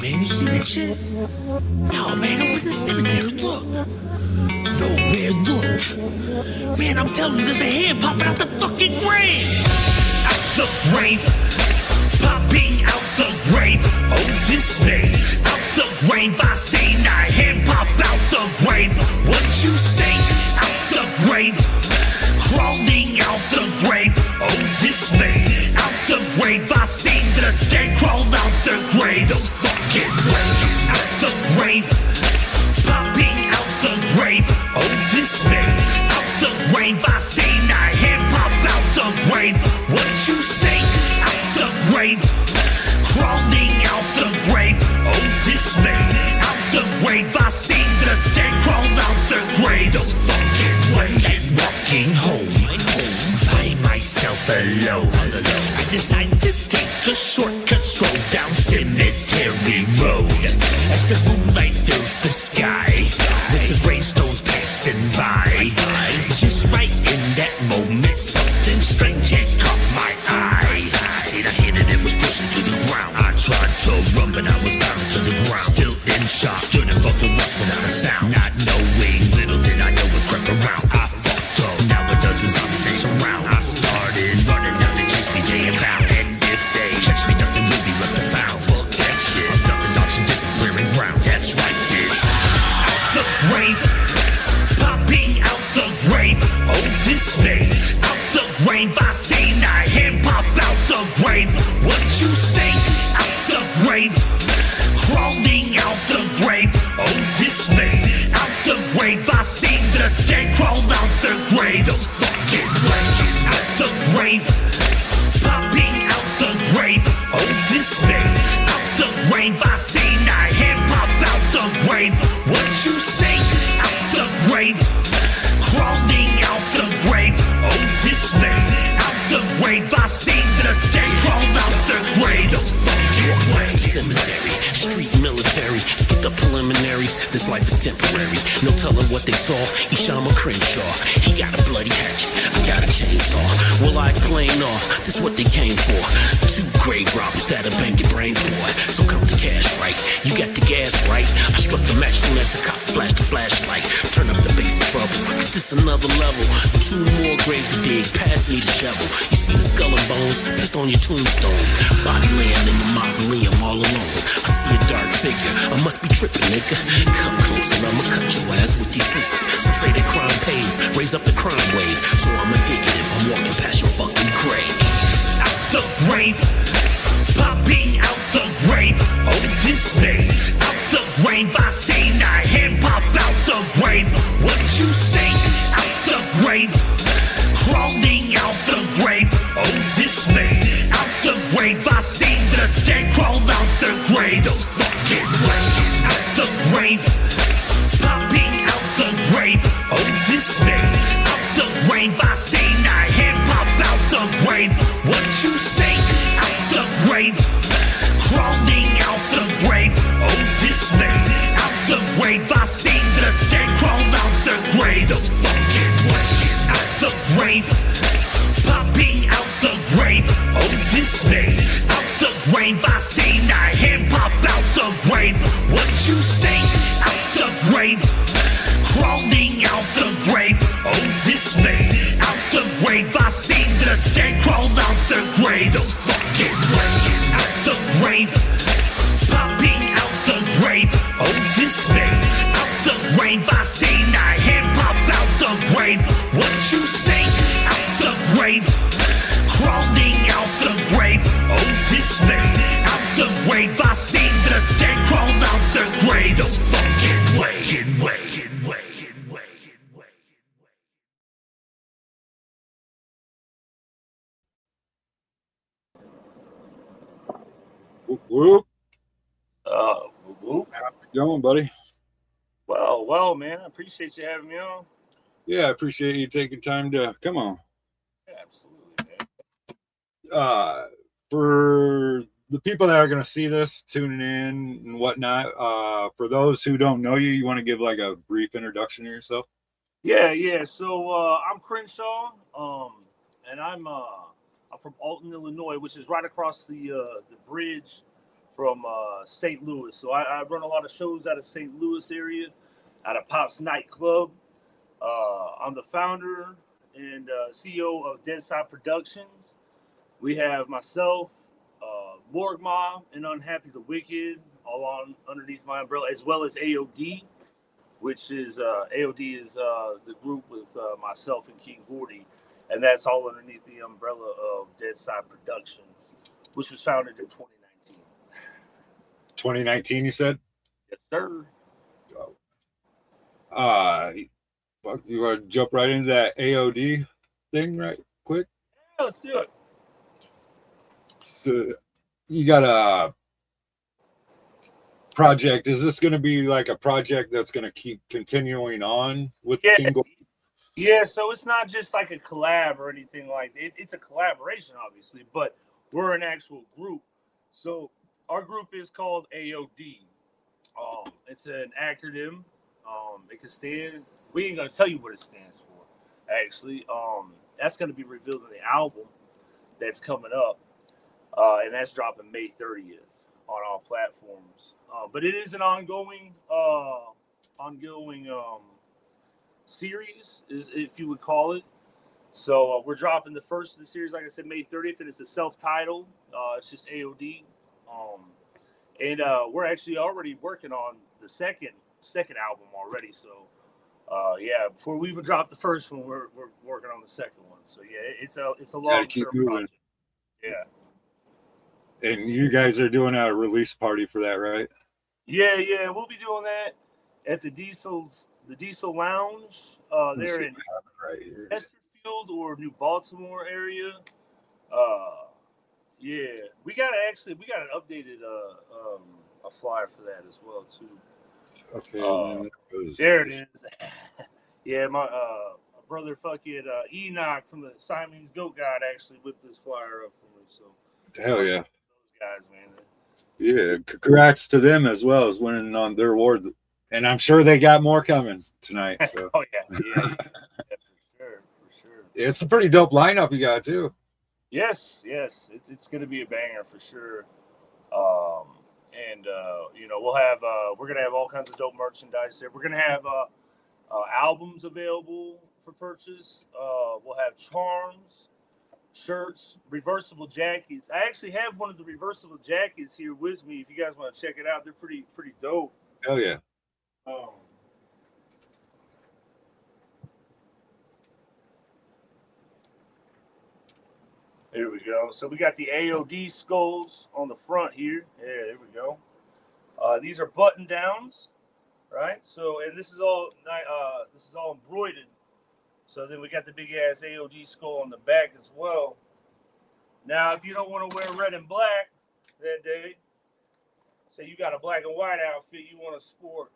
man, you see that shit? No, man, over in the cemetery, look. No, man, look. Man, I'm telling you, there's a hand popping out the fucking grave. Out the grave. Popping out the grave. Oh, dismay. Out the grave, I seen a hand pop out the grave. What you say? Out the grave. Crawling out the grave. Oh, dismay. Out the grave, I seen the dead crawl out the grave. The fucking way. Out the grave. Popping out the grave. Oh, dismay. Out the grave, I seen a hand pop out the grave. What you say? Out the grave. Crawling out the grave. Oh, dismay. Out the grave, I seen the dead crawl out the grave. The fucking way. And walking home by myself alone. I decided to take a shortcut stroll down Cemetery Road. As the moonlight fills the sky with the gravestones passing by. Just right in that moment, something strange had caught my eye. I said I hit it and was pushing to the ground. I tried to run, but I was bound to the ground. Still in shock, stood and fucking walked without a sound. Not knowing, little did I know it crept around. I fucked up, now a dozen zombies face around. I started running down, they chased me day and bound. And if they catch me, nothing will be left to found. Fuck that shit, I'm ducking dogs and different clearing ground. That's right, this out the grave, popping out the grave. Oh, dismay, out the grave, I seen a hand pop out the grave. What you say? Out the grave, crawling out the grave. Oh, dismay, out the grave, I seen the dead crawl out the grave. The fucking way. Out the grave, popping out the grave. Oh, dismay, out the grave, I seen a hand pop out the grave. What you say? Out the grave, crawling out the grave. Oh, dismay, out the grave, I seen the dead crawl out the grave. The fucking way. Cemetery, street military, skip the preliminaries, this life is temporary. No telling what they saw, Ishama Krénshaw. He got a bloody hatchet, I got a chainsaw. Will I explain all? This what they came for. Two grave robbers that'll bang your brains, boy. So count the cash right, you got the gas right. I struck the match soon as the cop flashed the flashlight. Turn up the bass in trouble, cause this another level. Two more graves to dig, pass me the shovel. You see the skull and bones, placed on your tombstone. Body laying in the mausoleum all alone. I see a dark figure, I must be tripping, nigga. Come closer, I'ma cut your ass with these scissors. Some say that crime pays, raise up the crime wave. So I'ma dig it if I'm walking past your fucking grave. Out the grave, popping out the grave. Oh, dismay, out the grave, I seen a hand pop out the grave. What you say? Out the grave, crawling out the grave. Oh, dismay, out the grave, I seen the dead crawl out the grave. The fucking way. Out the grave, popping out the grave. Oh, dismay, out the grave, I seen a hand pop out the grave. What you say? Out the grave, crawling out the grave. Oh, dismay, out the grave, I seen the dead crawl out the grave. The fucking way. Out the grave, popping out the grave. Oh, dismay, out the grave, I seen a hand pop out the grave. What you say? Out the grave, crawling out the grave. Oh, dismay, out the grave, I seen the dead crawl out the grave. The fucking way. Out the grave, popping out the grave. Oh, dismay, out the grave, I seen a hand pop out the grave. What you say? Out the grave, crawling out the grave. Oh, dismay, out the grave, I seen the dead crawl out the grave. The fucking way. Whoop, whoop. Whoop, whoop. How's it going, buddy? Well, man, I appreciate you having me on. Yeah, I appreciate you taking time to come on. Yeah, absolutely, man. For the people that are going to see this, tuning in and whatnot, for those who don't know you, you want to give like a brief introduction to yourself? Yeah. So I'm Krénshaw, and I'm from Alton, Illinois, which is right across the bridge from St. Louis. So I run a lot of shows out of St. Louis area, out of Pop's Nightclub. I'm the founder and CEO of Deadside Productions. We have myself, Morg Mob, and Unhappy the Wicked, all on underneath my umbrella, as well as AOD, which is AOD is the group with myself and King Gordy, and that's all underneath the umbrella of Deadside Productions, which was founded in 2019. 2019, you said? Yes, sir. You want to jump right into that AOD thing right quick? Yeah, let's do it. So you got a project. Is this going to be like a project that's going to keep continuing on with King Gordy? Yeah, so it's not just like a collab or anything like that. It's a collaboration, obviously, but we're an actual group. So our group is called AOD. It's an acronym. It can stand. We ain't gonna tell you what it stands for. Actually, that's gonna be revealed in the album that's coming up, and that's dropping May 30th on all platforms. But it is an ongoing series, if you would call it. So we're dropping the first of the series, like I said, May 30th, and it's a self-titled. It's just AOD, and we're actually already working on the second album already. So yeah, before we even drop the first one, we're working on the second one. So yeah, it's a long-term project. Yeah. And you guys are doing a release party for that, right? Yeah, we'll be doing that at the Diesel Lounge. They're in right here. Chesterfield or New Baltimore area. Yeah, we got an updated a flyer for that as well too. Okay, there it is. Yeah, my brother fucking Enoch from the Siamese Goat God actually whipped this flyer up for me. So hell yeah, those guys, man. Yeah, congrats to them as well as winning on their award, and I'm sure they got more coming tonight. So oh yeah, for sure. It's a pretty dope lineup you got too. Yes, it's going to be a banger for sure. And you know, we're gonna have all kinds of dope merchandise there. We're gonna have albums available for purchase. We'll have charms, shirts, reversible jackets. I actually have one of the reversible jackets here with me. If you guys want to check it out, they're pretty dope. Hell yeah. Here we go. So we got the AOD skulls on the front here. Yeah, there we go. These are button downs, right? So, and this is all embroidered. So then we got the big ass AOD skull on the back as well. Now, if you don't want to wear red and black that day, say you got a black and white outfit you want to sport,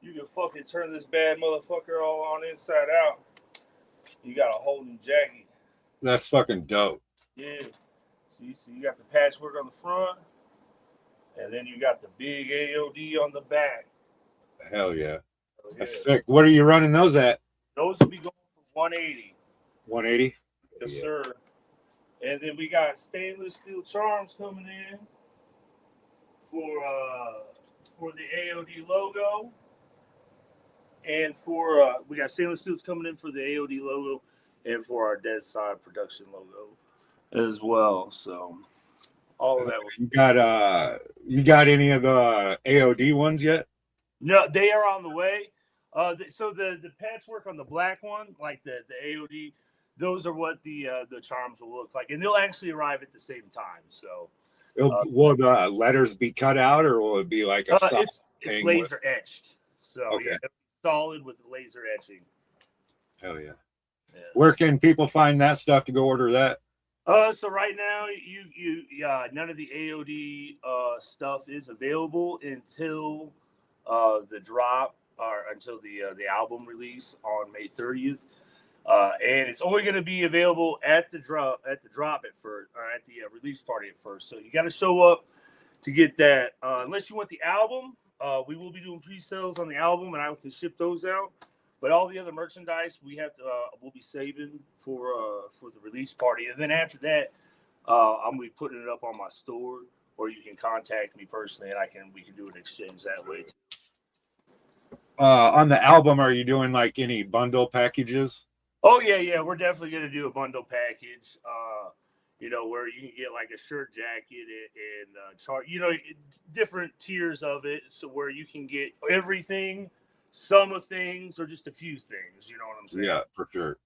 you can fucking turn this bad motherfucker all on inside out. You got a whole new jacket. That's fucking dope. Yeah. See, so you got the patchwork on the front, and then you got the big AOD on the back. Hell yeah. So, yeah. That's sick. What are you running those at? Those will be going for 180. 180? Yes, sir. And then we got stainless steel charms coming in for the AOD logo. And for we got stainless steels coming in for the AOD logo and for our Deadside production logo as well. So all of that. You got any of the AOD ones yet? No, they are on the way. So the patchwork on the black one, like the AOD, those are what the charms will look like, and they'll actually arrive at the same time. So will the letters be cut out, or will it be like a it's laser etched? So okay. Yeah, solid with laser etching. Hell yeah. Where can people find that stuff to go order that? So right now, you none of the AOD stuff is available until the drop or until the album release on May 30th. And it's only going to be available at the drop at first, or at the release party at first. So you got to show up to get that. Unless you want the album, we will be doing pre-sales on the album, and I can ship those out. But all the other merchandise we'll be saving for the release party, and then after that, I'm gonna be putting it up on my store or you can contact me personally, and we can do an exchange that way too. On the album, are you doing like any bundle packages? Oh yeah, we're definitely gonna do a bundle package. Where you can get like a shirt, jacket, and chart. Different tiers of it, so where you can get everything, some of things, or just a few things. You know what I'm saying? Yeah, for sure.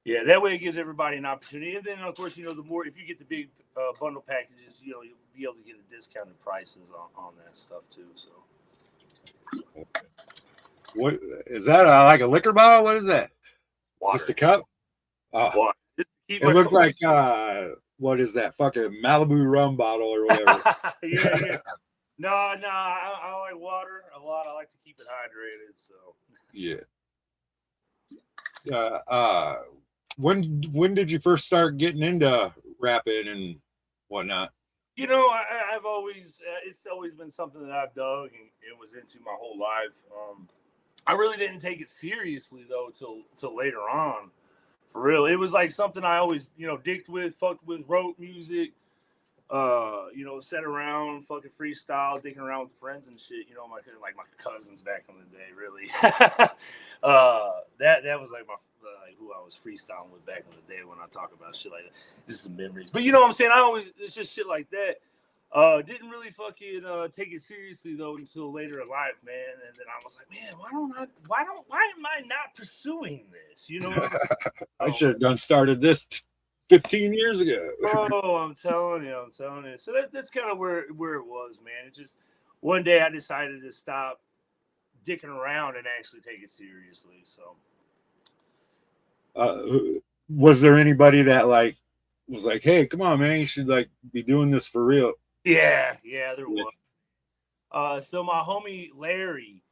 Yeah, that way it gives everybody an opportunity. And then, of course, the more, if you get the big bundle packages, you'll be able to get a discounted prices on that stuff too. So, what is that? Like a liquor bottle? What is that? water. Just a cup? Water. Just It looked like what is that? Fucking Malibu rum bottle or whatever. yeah. No, I like water a lot. I like to keep it hydrated. So yeah. When did you first start getting into rapping and whatnot? I've always it's always been something that I've dug and was into my whole life. I really didn't take it seriously though till later on. For real, it was like something I always dicked with, fucked with, wrote music. Sat around, fucking freestyle, dicking around with friends and shit. My cousins back in the day, really. That was like who I was freestyling with back in the day when I talk about shit like that. Just some memories. But you know what I'm saying? It's just shit like that. Didn't really fucking take it seriously though until later in life, man. And then I was like, man, why am I not pursuing this? You know what I'm saying? I should have done started this 15 years ago. Oh, I'm telling you. So that's kind of where it was, man. It's just one day I decided to stop dicking around and actually take it seriously. So, was there anybody that was like, hey, come on, man, you should be doing this for real? Yeah, there was. So my homie Larry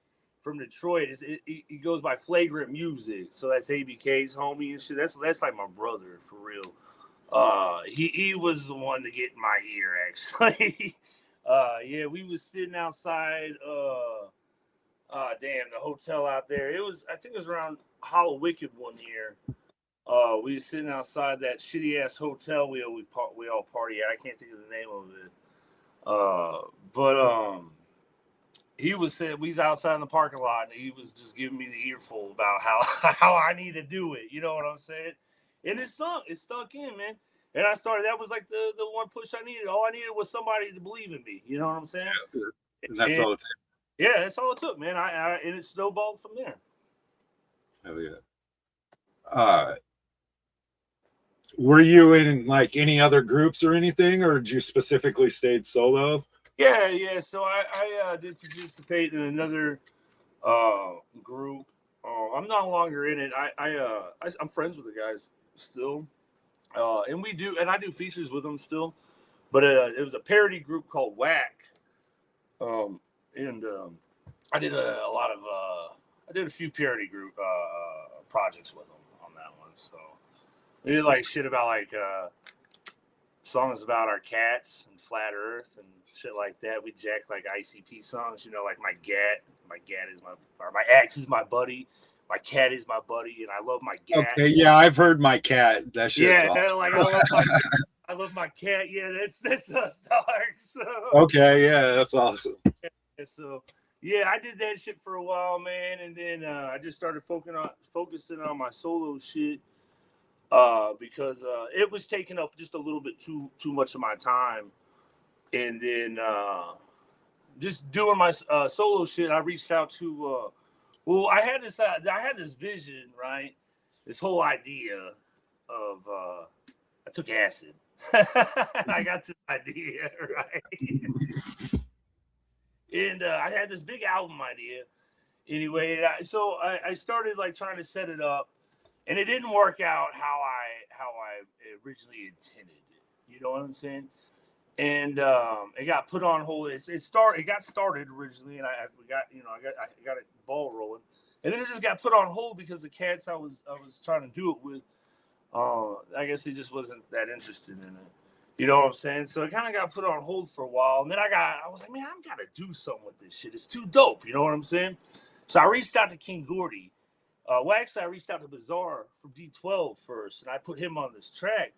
from Detroit he goes by Flagrant Music. So that's ABK's homie and shit. That's like my brother for real. He was the one to get in my ear actually. Yeah, we was sitting outside the hotel out there. I think it was around Hollow Wicked one year. We was sitting outside that shitty ass hotel we all party at. I can't think of the name of it. But he was saying we was outside in the parking lot and he was just giving me the earful about how I need to do it. You know what I'm saying? And it stuck in, man. And I started. That was like the one push I needed. All I needed was somebody to believe in me. You know what I'm saying? Yeah, and that's all it took. Yeah, that's all it took, man. And it snowballed from there. Hell yeah. Were you in any other groups or anything, or did you specifically stayed solo? Yeah. So I did participate in another group. I'm no longer in it. I'm friends with the guys still, and I do features with them still. But it was a parody group called Whack, and I did I did a few parody group projects with them on that one. So we did shit about songs about our cats and flat Earth and shit like that. We jacked ICP songs, like my axe is my buddy. My cat is my buddy, and I love my cat. Okay, yeah, I've heard my cat. That shit's awesome. I love my cat. Yeah, that's us, dog. So okay, yeah, that's awesome. So yeah, I did that shit for a while, man, and then I just started focusing on my solo shit because it was taking up just a little bit too much of my time, and then just doing my solo shit. I reached out to. Well, I had this vision, right? This whole idea of I took acid. I got this idea, right? And I had this big album idea. Anyway, so I started trying to set it up, and it didn't work out how I originally intended it. You know what I'm saying? And it got put on hold. It got started originally, and I got it ball rolling, and then it just got put on hold because the cats I was trying to do it with, I guess they just wasn't that interested in it. You know what I'm saying? So it kind of got put on hold for a while, and then I was like, man, I've got to do something with this shit. It's too dope. You know what I'm saying? So I reached out to King Gordy. Actually, I reached out to Bizarre from D12 first, and I put him on this track.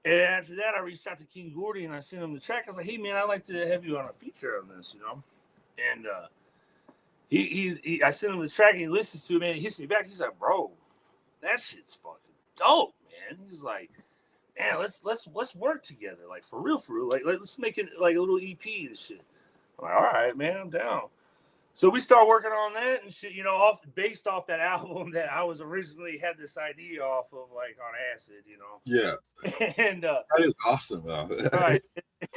And after that, I reached out to King Gordy and I sent him the track. I was like, hey, man, I'd like to have you on a feature on this, you know? And I sent him the track and he listens to it, man. He hits me back. He's like, bro, that shit's fucking dope, man. He's like, man, let's work together, like for real. Like let's make it like a little EP and shit. I'm like, all right, man, I'm down. So we start working on that and shit, you know, based off that album that I was originally had this idea off of, like on acid, you know. Yeah. And that is awesome though. Right.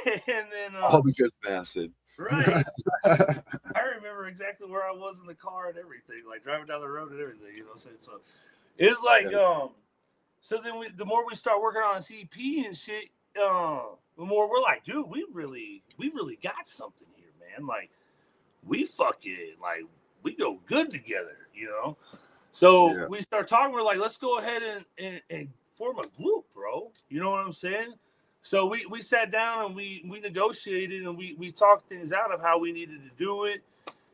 And then all because of acid. Right. I remember exactly where I was in the car and everything, like driving down the road and everything, you know what I'm saying? So it's like so then the more we start working on this EP and shit, the more we're like, dude, we really got something here, man. Like we fucking like we go good together, you know. So we start talking. We're like, let's go ahead and form a group, bro. You know what I'm saying? So we sat down and we negotiated and we talked things out of how we needed to do it,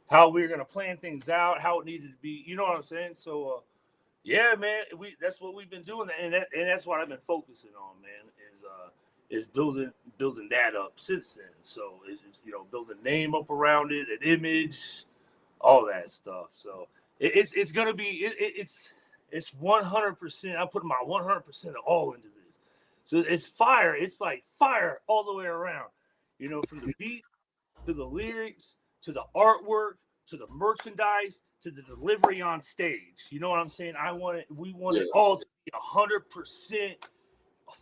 how we were gonna plan things out, how it needed to be. You know what I'm saying? So yeah, man, that's what we've been doing, and that's what I've been focusing on, man. Is building that up since then. So it's you know, building a name up around it, an image, all that stuff. So it's gonna be it's 100%. I'm putting my 100% all into this. So it's fire. It's like fire all the way around. You know, from the beat to the lyrics to the artwork to the merchandise to the delivery on stage. You know what I'm saying? We want it all to be 100%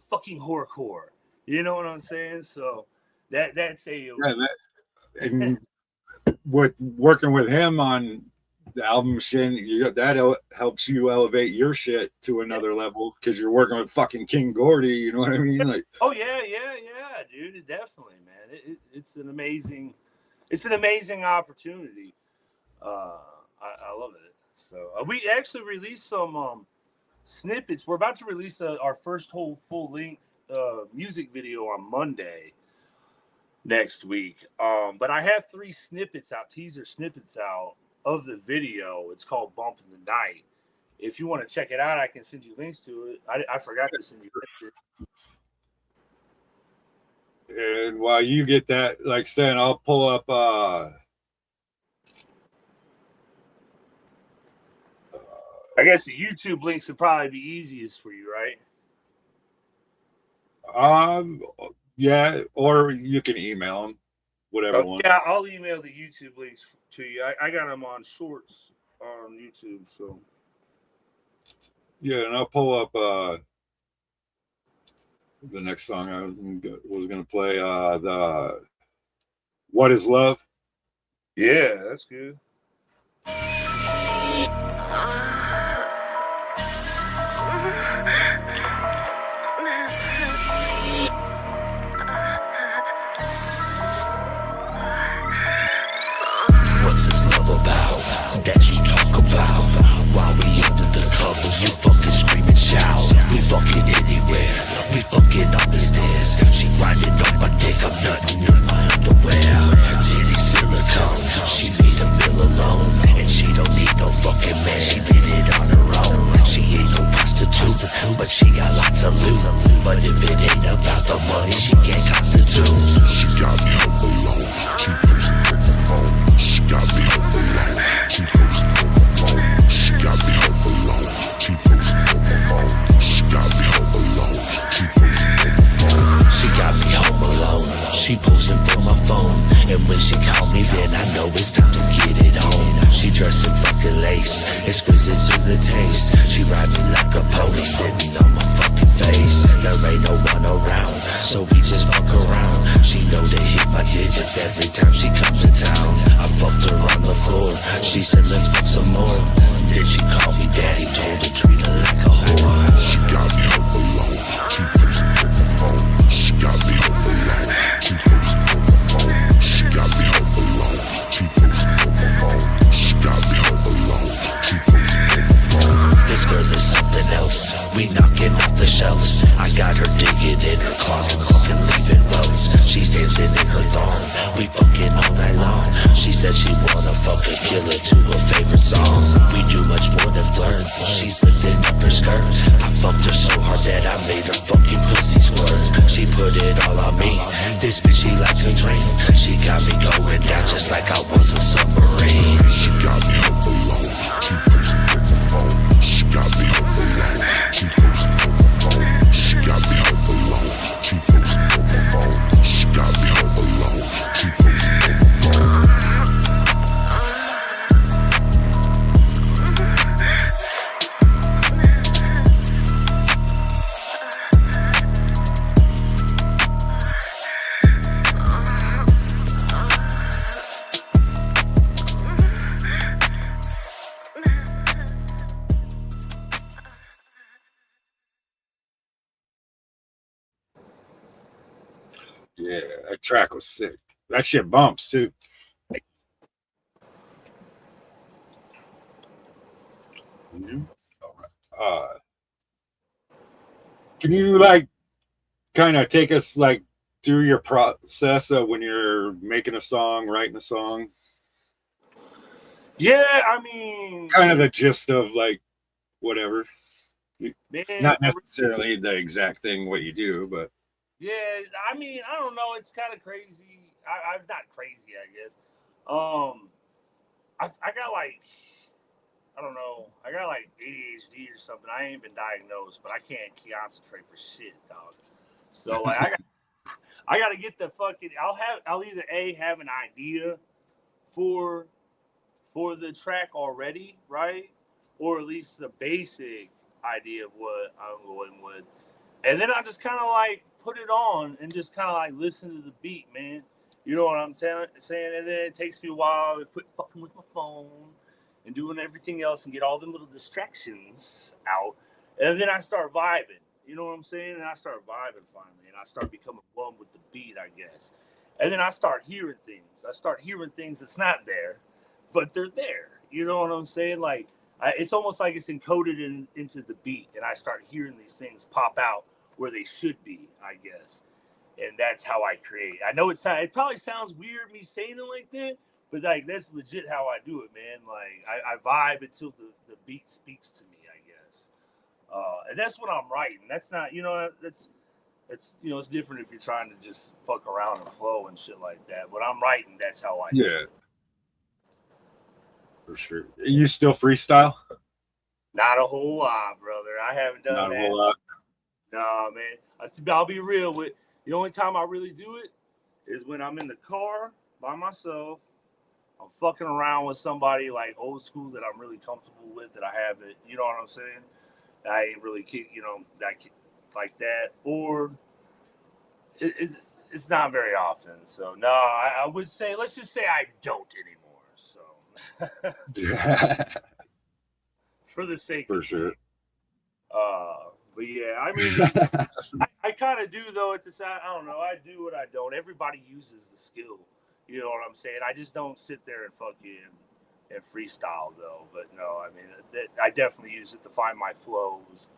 fucking horrorcore. You know what I'm saying? So that's a and with working with him on the album shit, that helps you elevate your shit to another level because you're working with fucking King Gordy. You know what I mean? Like, oh yeah, dude, it definitely, man. It's an amazing opportunity. I love it. So we actually released some snippets. We're about to release our first whole full length music video on Monday next week. But I have 3 teaser snippets out of the video. It's called Bump in the Night. If you want to check it out, I can send you links to it. I forgot to send you links. And while you get that, like saying, I'll pull up I guess the YouTube links would probably be easiest for you, right? Yeah, or you can email them, whatever one. Yeah, I'll email the YouTube links to you. I got them on shorts on YouTube, so. Yeah, and I'll pull up the next song I was going to play, the What Is Love? Yeah, that's good. What's this love about that you talk about? While we under the covers, you fucking scream and shout. We fucking anywhere, we fucking up the stairs. She riding on my dick, I'm nutting in my underwear. Titty silicone, she need a meal alone, and she don't need no fucking man. She did it on her own. She ain't no prostitute, but she got lots of loot. But if it ain't about the money, she can't constitute. She got me home alone, she posting on the phone. She got me home alone, she posting on the phone. She got me home alone, she posting on the phone. She got me home alone, she posting on the phone. She got me home alone, she posting for my phone. And when she call me, then I know it's time to get it on. She dressed in fucking lace, exquisite to the taste. She ride me like a pony, sitting on my fucking face. There ain't no one around, so we just fuck around. She know to hit my digits every time she comes to town. I fucked her on the floor, she said let's fuck some more. Then she called me daddy, told her treat her like a whore. She got me home alone, she posting on the phone. She got me home alone, she posting on the phone. She got me home alone, she posting on the phone. She got me home alone, she posting on the phone. This girl is something else, we knocking off the shelves. I got her digging in her closet, fucking leaving welts. She's dancing in her thong, we fucking all night long. She said she wanna fucking kill her to her favorite song. We do much more than flirt, she's lifting up her skirt. I fucked her so hard that I made her fucking pussy squirt. she put it all on me. This bitch, she like a dream. She got me going down just like I was a submarine. She got me home alone. She posting on the phone. She got me home alone. She posting on the phone. She got me home alone. She posting on the phone. She got me home alone. She posting on the phone. Yeah, that track was sick. That shit bumps too. Can you like kind of take us like through your process of when you're making a song, writing a song? Yeah, I mean, Kind of the gist of like whatever. man, Not necessarily the exact thing what you do, but yeah, I mean, I don't know. It's kind of crazy. I'm not crazy, I guess. I got like, I don't know. I got like ADHD or something. I ain't been diagnosed, but I can't concentrate for shit, dog. So like, I got to get the fucking. I'll either have an idea for the track already, right, or at least the basic idea of what I'm going with, and then I just kind of like put it on and just kind of like listen to the beat, man. You know what I'm saying? And then it takes me a while to quit fucking with my phone and doing everything else and get all them little distractions out. And then I start vibing. You know what I'm saying? And I start vibing finally. And I start becoming one with the beat, I guess. And then I start hearing things. I start hearing things that's not there, but they're there. You know what I'm saying? Like, it's almost like it's encoded into the beat. And I start hearing these things pop out where they should be, I guess. And that's how I create. I know it probably sounds weird me saying it like that, but like that's legit how I do it, man. Like I vibe until the beat speaks to me, I guess. And that's what I'm writing. That's not, that's it's different if you're trying to just fuck around and flow and shit like that. But I'm writing, that's how I do it. yeah, for sure. You still freestyle? Not a whole lot, brother. I haven't done Not that. a whole lot. Nah, man. I'll be real with. The only time I really do it is when I'm in the car by myself. I'm fucking around with somebody like old school that I'm really comfortable with, that I have it. You know what I'm saying? I ain't really, that like that. Or it's not very often. So no, I would say, let's just say I don't anymore. So for the sake For of sure. But yeah, I mean, I kind of do though. At the side, I don't know. I do what I don't. Everybody uses the skill. You know what I'm saying? I just don't sit there and fucking and freestyle though. But no, I mean, I definitely use it to find my flows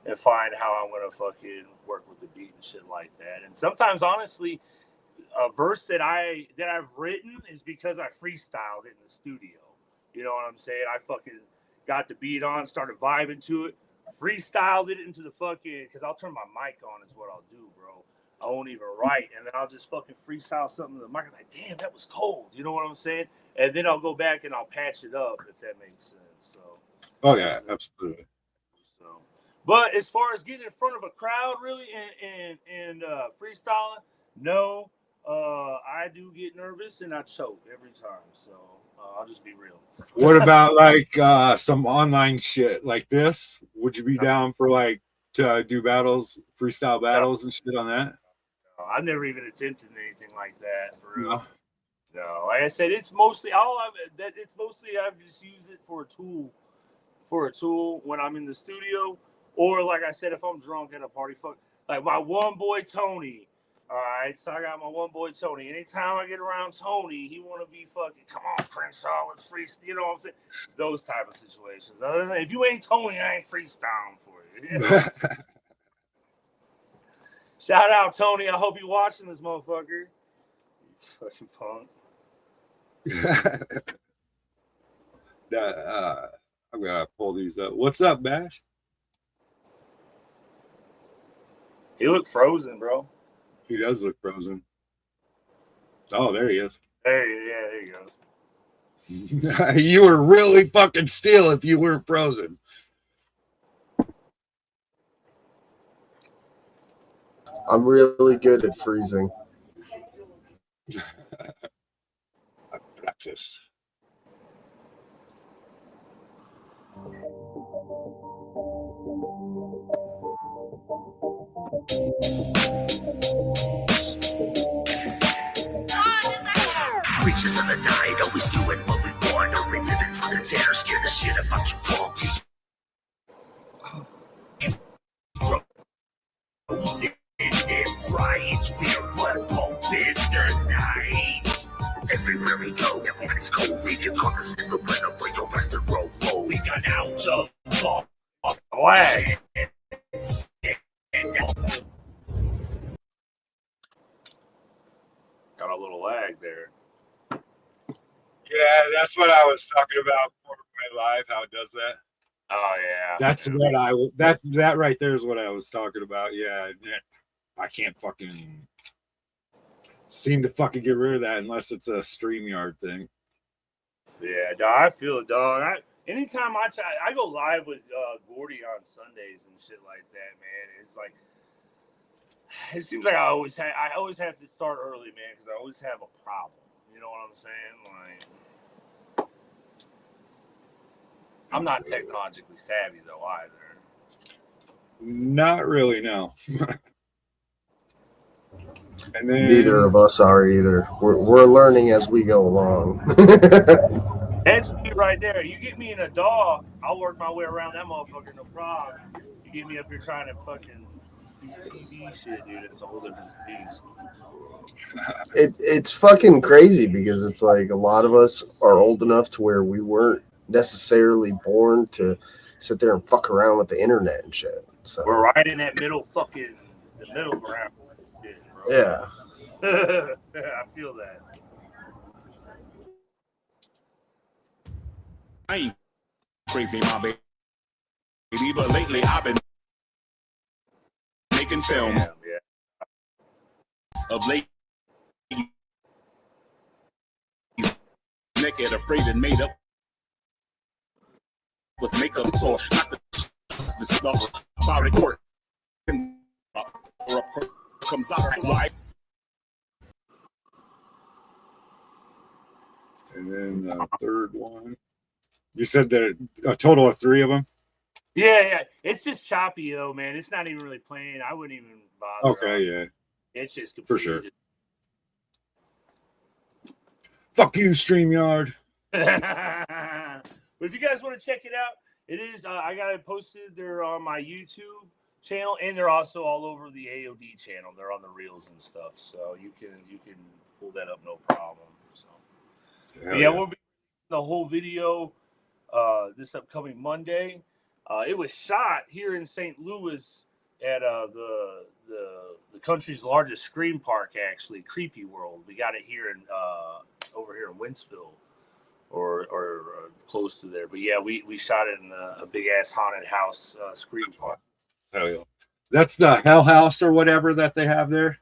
and find how I'm gonna fucking work with the beat and shit like that. And sometimes, honestly, a verse that I've written is because I freestyled it in the studio. You know what I'm saying? I fucking got the beat on, started vibing to it, freestyled it into the fucking, because I'll turn my mic on is what I'll do, bro. I won't even write, and then I'll just fucking freestyle something to the mic. I'm like, damn, that was cold. You know what I'm saying? And then I'll go back and I'll patch it up, if that makes sense. So. Oh yeah, absolutely. So, but as far as getting in front of a crowd, really, and freestyling, no. I do get nervous and I choke every time. So I'll just be real. What about like some online shit like this? Would you be down for like to do battles, freestyle battles and shit on that? No, I've never even attempted anything like that for real. No. No, like I said, it's mostly I've just used it for a tool when I'm in the studio, or like I said, if I'm drunk at a party, like my one boy Tony. All right, so I got my one boy Tony. Anytime I get around Tony, he want to be fucking, come on, Krénshaw, let's freestyle. You know what I'm saying? Those type of situations. Other than that, if you ain't Tony, I ain't freestyling for you. You know Shout out, Tony. I hope you're watching this motherfucker. You fucking punk. I'm gonna pull these up. What's up, Bash? He looked frozen, bro. He does look frozen. Oh, there he is. There he goes. You were really fucking still if you weren't frozen. I'm really good at freezing. I practice. Creatures of the night, always doing what we want. Or living for the terror, scare the shit about you punks. Frozen in riots, we're what pumping the night. Everywhere we go, everything's cold. Leave your carcass in the weather for your best to roll. We got out of fall. Away. Got a little lag there. Yeah, that's what I was talking about for my live. How it does that. Oh yeah. That's what that right there is what I was talking about. Yeah, I can't fucking seem to fucking get rid of that unless it's a StreamYard thing. Yeah, dog, I feel it, dog. Anytime I go live with Gordy on Sundays and shit like that, man. It's like it seems like I always have to start early, man, because I always have a problem. You know what I'm saying? Like, I'm not technologically savvy though either. Not really, no. And then, Neither of us are either. We're learning as we go along. That's me right there. You get me in a dog, I'll work my way around that motherfucker, no problem. You get me up here trying to fucking do TV shit, dude. It's a whole different beast. It's fucking crazy because it's like a lot of us are old enough to where we weren't necessarily born to sit there and fuck around with the internet and shit. So we're right in that middle ground. Shit, bro. Yeah. I feel that. I ain't crazy, my baby, but lately I've been making films of late. Naked, afraid, and made up with makeup or not the stuff about it court or a comes out right. And then the third one. You said that a total of 3 of them? Yeah. It's just choppy though, man. It's not even really playing. I wouldn't even bother. Okay, yeah. It's just for sure. Just... Fuck you, StreamYard. But if you guys want to check it out, it is. I got it posted. They're on my YouTube channel, and they're also all over the AOD channel. They're on the reels and stuff, so you can pull that up no problem. So yeah, we'll be the whole video this upcoming Monday. It was shot here in St. Louis at the country's largest scream park, actually, Creepy World. We got it here in over here in Wentzville, or close to there. But yeah, we shot it in a big ass haunted house scream park. Hell yeah. That's the Hell House or whatever that they have there.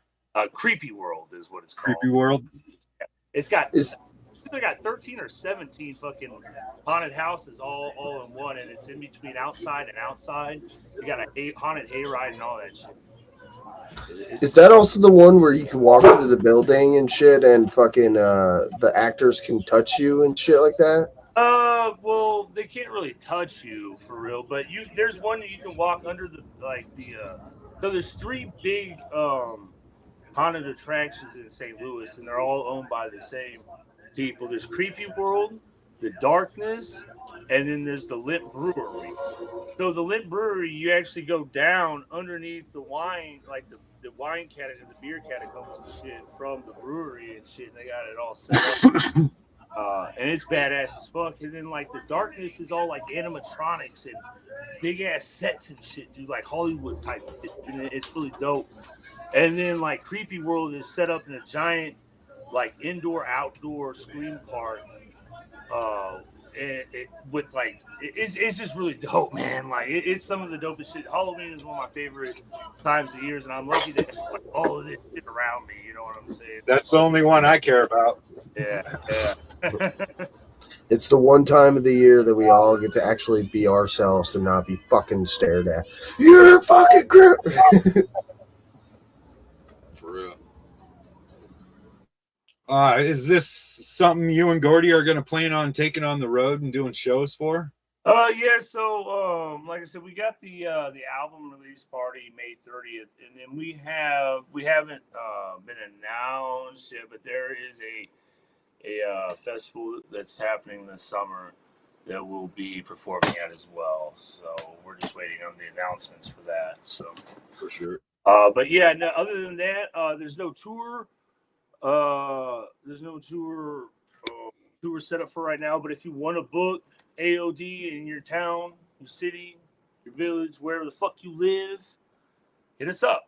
Creepy World is what it's called. Creepy World. Yeah. They got 13 or 17 fucking haunted houses all in one, and it's in between outside and outside. You got a haunted hayride and all that shit. Is that also the one where you can walk through the building and shit, and fucking the actors can touch you and shit like that? Well, they can't really touch you for real, but there's one that you can walk under so there's 3 big haunted attractions in St. Louis, and they're all owned by the same people. There's Creepy World, the Darkness, and then there's the Lit Brewery. So the Lit Brewery, you actually go down underneath the wine, like the wine category, the beer catacombs and shit from the brewery and shit. And they got it all set up. And it's badass as fuck. And then like the Darkness is all like animatronics and big ass sets and shit, dude, like Hollywood type of shit. And it's really dope. And then like Creepy World is set up in a giant like indoor outdoor scream park. it's just really dope, man. Like it's some of the dopest shit. Halloween is one of my favorite times of years, and I'm lucky to have like all of this shit around me. You know what I'm saying? That's the only one I care about. Yeah. It's the one time of the year that we all get to actually be ourselves and not be fucking stared at. You're fucking crap. For real. Is this something you and Gordy are going to plan on taking on the road and doing shows for? Yeah. So, like I said, we got the album release party May 30th, and then we haven't been announced yet, but there is a festival that's happening this summer that we'll be performing at as well. So we're just waiting on the announcements for that. So For sure. but yeah, no, other than that, there's no tour. There's no tour set up for right now. But if you want to book AOD in your town, your city, your village, wherever the fuck you live, hit us up.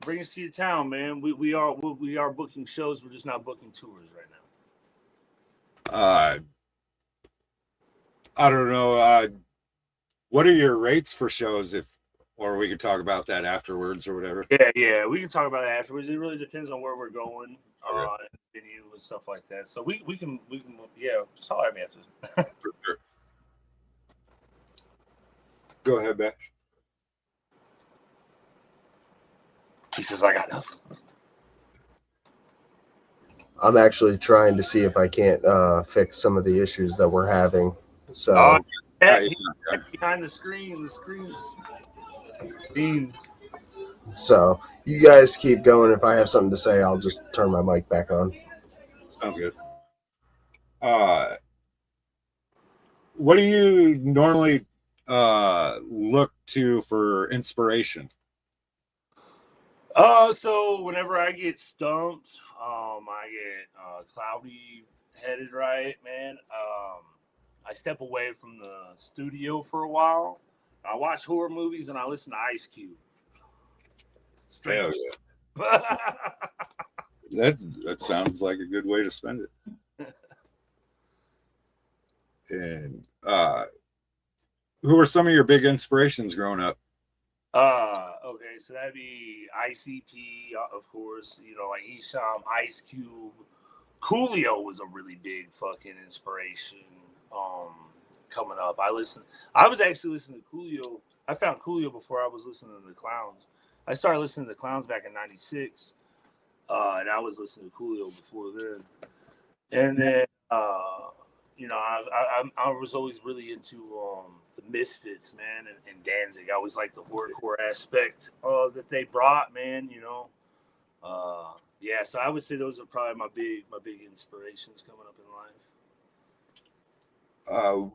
Bring us to your town, man. We are booking shows. We're just not booking tours right now. I don't know. What are your rates for shows? Or we could talk about that afterwards or whatever. Yeah, we can talk about that afterwards. It really depends on where we're going, and venue and stuff like that. So we can just holler at me after this. For sure. Go ahead, Bash. He says I got nothing. I'm actually trying to see if I can't fix some of the issues that we're having. So Behind the screen's beans. So you guys keep going. If I have something to say, I'll just turn my mic back on. Sounds good. What do you normally look to for inspiration? So whenever I get stumped, I get cloudy headed, right, man. I step away from the studio for a while. I watch horror movies and I listen to Ice Cube. Hell yeah. That sounds like a good way to spend it. And who were some of your big inspirations growing up? Okay, so that'd be ICP, of course, like Isham, Ice Cube. Coolio was a really big fucking inspiration coming up. I was actually listening to Coolio. I found Coolio before I was listening to the Clowns. I started listening to the Clowns back in '96, and I was listening to Coolio before then. And then, I was always really into the Misfits, man, and Danzig. I always liked the hardcore aspect that they brought, man. Yeah, so I would say those are probably my big inspirations coming up in life.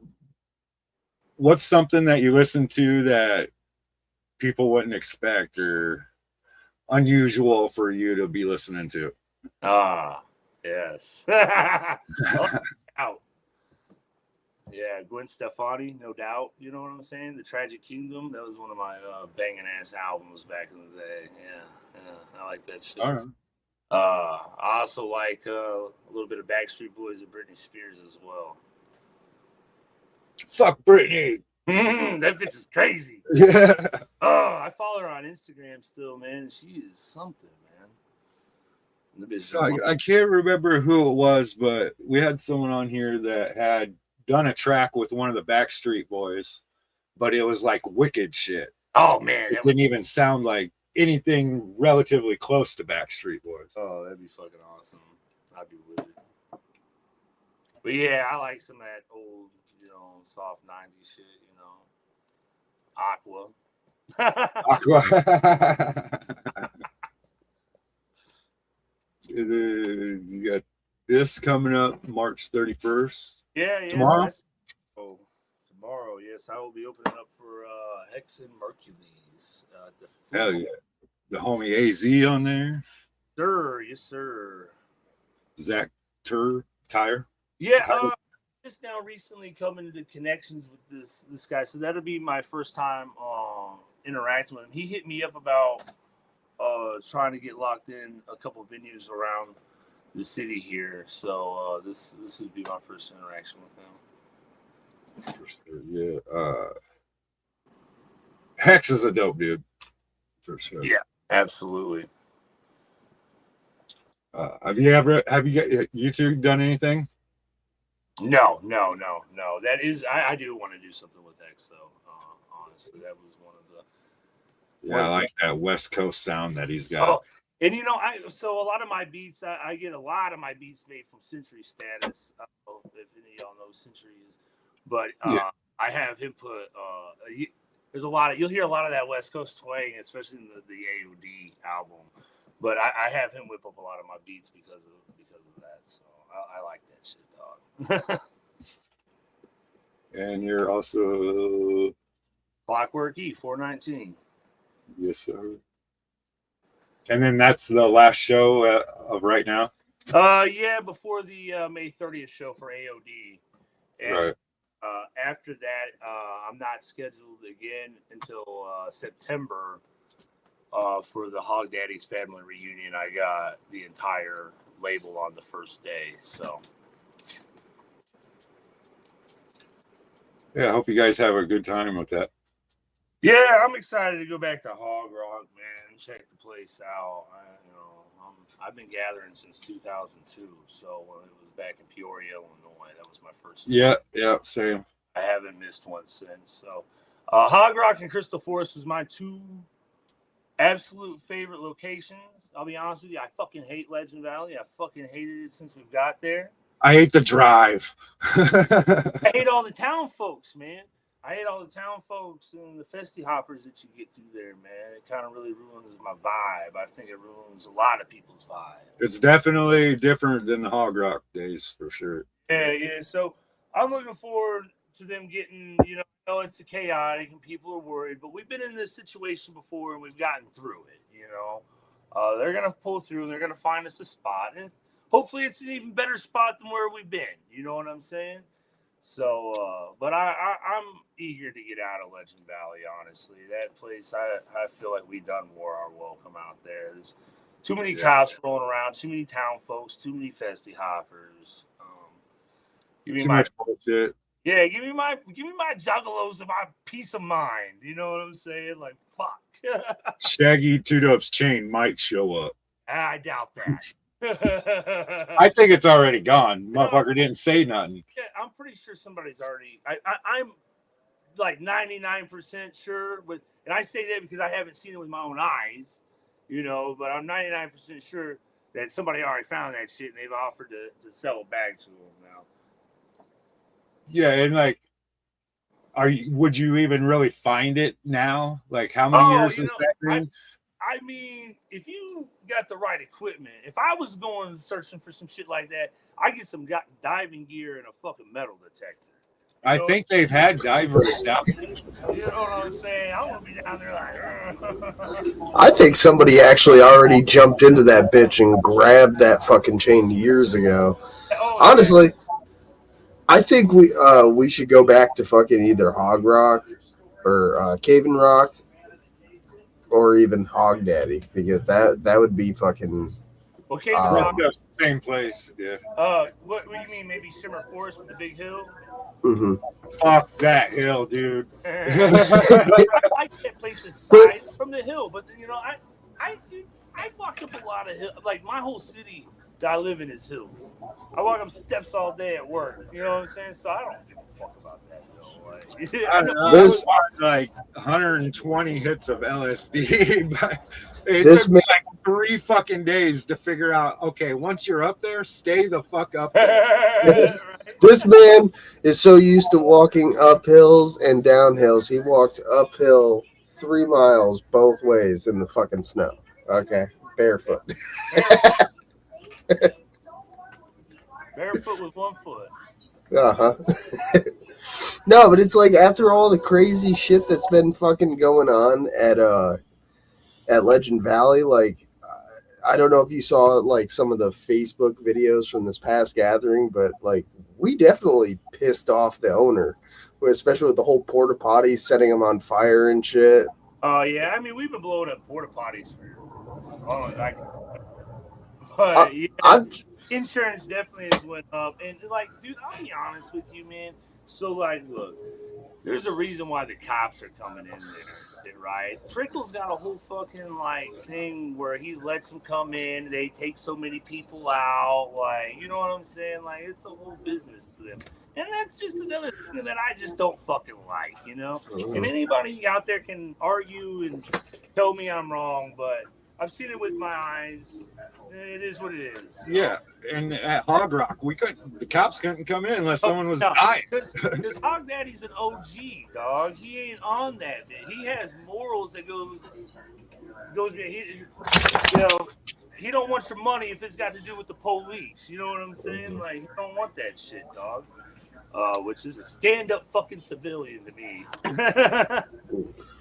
What's something that you listen to that people wouldn't expect or unusual for you to be listening to? Yes. Out. Yeah, Gwen Stefani, no doubt. You know what I'm saying? The Tragic Kingdom, that was one of my banging ass albums back in the day. Yeah, I like that shit. All right. I also like a little bit of Backstreet Boys and Britney Spears as well. Fuck Britney. That bitch is crazy. Yeah. I follow her on Instagram still, man. She is something, man. So I can't remember who it was, but we had someone on here that had done a track with one of the Backstreet Boys, but it was like wicked shit. Oh man, it didn't even sound like anything relatively close to Backstreet Boys. Oh, that'd be fucking awesome. I'd be with it. But yeah, I like some of that old, soft 90s shit, Aqua. You got this coming up March 31st. Yeah. Tomorrow? Tomorrow, yes. I will be opening up for Hex and Mercules. Hell yeah. The homie AZ on there. Sir, yes, sir. Zach Tire. Yeah, just now recently coming into connections with this guy. So that'll be my first time interacting with him. He hit me up about trying to get locked in a couple of venues around the city here. So this would be my first interaction with him. For sure. Yeah. Hex is a dope dude. For sure. Yeah, absolutely. Have you two done anything? No. That is, I do want to do something with X though. Honestly, that was one of the. Yeah, I like that West Coast sound that he's got. Oh, and you know, so a lot of my beats, I get a lot of my beats made from Century Status. I don't know if any of y'all know Century is, but Yeah. I have him put. There's a lot of, you'll hear a lot of that West Coast twang, especially in the AOD album. But I have him whip up a lot of my beats because of that. So I like that shit, dog. And you're also Clockwork E 419. yes, sir. And then that's the last show of right now. Yeah, before the May 30th show for AOD. And Right. after that, I'm not scheduled again until September for the Hog Daddy's family reunion. I got the entire label on the first day. So Yeah, I hope you guys have a good time with that. yeah, I'm excited to go back to Hog Rock, man. Check the place out. I've been gathering since 2002. So when it was back in Peoria, Illinois, that was my first. Yeah, same. I haven't missed one since. So Hog Rock and Crystal Forest was my two absolute favorite locations. I'll be honest with you. I fucking hate Legend Valley. I fucking hated it since we got there. I hate the drive. I hate all the town folks, man. I hate all the town folks and the festy hoppers that you get through there, man. It kind of really ruins my vibe. I think it ruins a lot of people's vibe. It's definitely different than the Hog Rock days, for sure. Yeah. So I'm looking forward to them getting, it's a chaotic and people are worried, but we've been in this situation before and we've gotten through it, They're going to pull through and they're going to find us a spot. And hopefully it's an even better spot than where we've been. You know what I'm saying? So, but I'm eager to get out of Legend Valley, honestly. That place, I feel like we done wore our welcome out there. There's too many cops rolling around, too many town folks, too many festy hoppers. Give me Too much bullshit. Yeah, give me my juggalos and my peace of mind. You know what I'm saying? Like, fuck. Shaggy Two-Dope's chain might show up. I doubt that. I think it's already gone. Motherfucker didn't say nothing. Yeah, I'm pretty sure somebody's already. I'm like 99% sure, and I say that because I haven't seen it with my own eyes, But I'm 99% sure that somebody already found that shit and they've offered to sell a bag to them now. Yeah, and like, would you even really find it now? Like, how many years is that been? I mean, if you got the right equipment, if I was going searching for some shit like that, I get some diving gear and a fucking metal detector. I think they've had divers down. You know what I'm saying? I want to be down there like. I think somebody actually already jumped into that bitch and grabbed that fucking chain years ago. Honestly, I think we should go back to fucking either Hog Rock or Caven Rock. Or even Hog Daddy, because that would be fucking. Okay, Rock, same place, yeah. What do you mean? Maybe Shimmer Forest with the big hill? Mm-hmm. Fuck that hill, dude. I like that place aside from the hill, but I walk up a lot of hills. Like my whole city that I live in is hills. I walk up steps all day at work. You know what I'm saying? So I don't give a fuck about that hill. I don't know. This like 120 hits of LSD, but it took me like 3 fucking days to figure out. Okay, once you're up there, stay the fuck up there. This man is so used to walking up hills and down hills. He walked uphill 3 miles both ways in the fucking snow. Okay, barefoot. Barefoot with 1 foot. Uh-huh. No, but it's like after all the crazy shit that's been fucking going on at Legend Valley, like I don't know if you saw like some of the Facebook videos from this past gathering, but like we definitely pissed off the owner, especially with the whole porta potties, setting them on fire and shit. Oh yeah, I mean we've been blowing up porta potties for insurance definitely has went up, and like, dude, I'll be honest with you, man. So, like, look, there's a reason why the cops are coming in there, right? Trickle's got a whole fucking, like, thing where he lets them come in. They take so many people out. Like, you know what I'm saying? Like, it's a whole business to them. And that's just another thing that I just don't fucking like, you know? And anybody out there can argue and tell me I'm wrong, but I've seen it with my eyes. It is what it is. Yeah, and at Hog Rock, the cops couldn't come in unless someone was dying. Because Hog Daddy's an OG, dog. He ain't on that. He has morals that goes. He don't want your money if it's got to do with the police. You know what I'm saying? Like, he don't want that shit, dog. Which is a stand-up fucking civilian to me.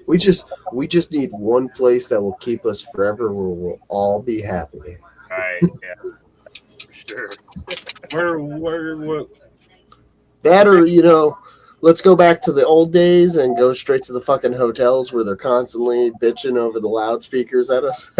We just need one place that will keep us forever where we'll all be happy. Right, yeah. For sure. Where That or, let's go back to the old days and go straight to the fucking hotels where they're constantly bitching over the loudspeakers at us.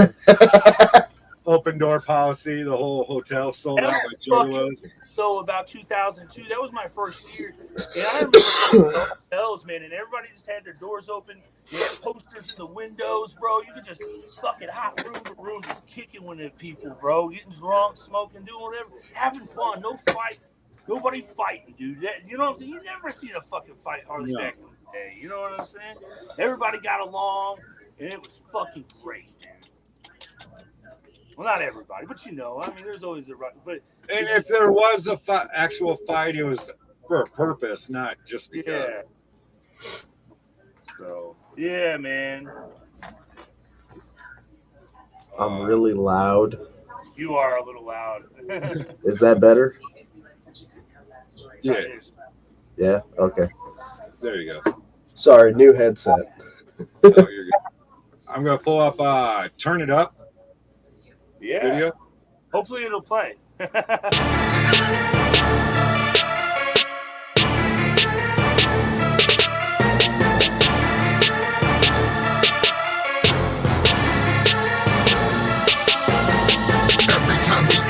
open door policy, the whole hotel sold out like Jerry was. So about 2002, that was my first year. And I remember the hotels, man, and everybody just had their doors open. They had posters in the windows, bro. You could just fucking hot room to room, just kicking with the people, bro. Getting drunk, smoking, doing whatever, having fun, no fight. Nobody fighting, dude. You know what I'm saying? You never seen a fucking fight hardly back in the day. You know what I'm saying? Everybody got along, and it was fucking great, dude. Well, not everybody, but I mean, there's always a right. But and if there was a actual fight, it was for a purpose, not just because. Yeah. So yeah, man. I'm really loud. You are a little loud. Is that better? Yeah. Yeah. Okay. There you go. Sorry, new headset. Oh, you're good. I'm gonna pull up. Turn It Up. Yeah. Video. Hopefully it'll play.